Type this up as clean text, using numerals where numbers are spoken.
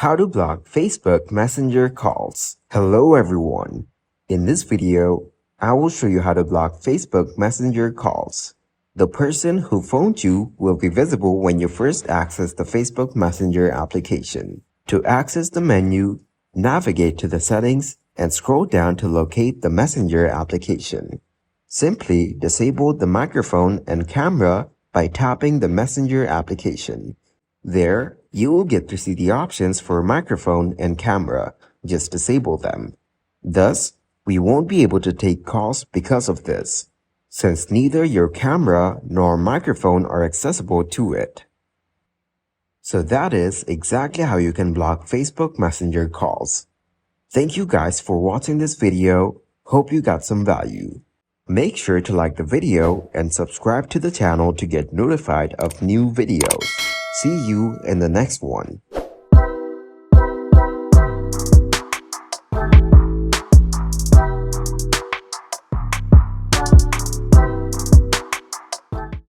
How to block Facebook Messenger calls. Hello everyone. In this video, I will show you how to block Facebook Messenger calls. The person who phoned you will be visible when you first access the Facebook Messenger application. To access the menu, navigate to the settings and scroll down to locate the Messenger application. Simply disable the microphone and camera by tapping the Messenger application. There, you will get to see the options for microphone and camera. Just disable them. Thus, we won't be able to take calls because of this, since neither your camera nor microphone are accessible to it. So that is exactly how you can block Facebook Messenger calls. Thank you guys for watching this video. Hope you got some value. Make sure to like the video and subscribe to the channel to get notified of new videos. See you in the next one.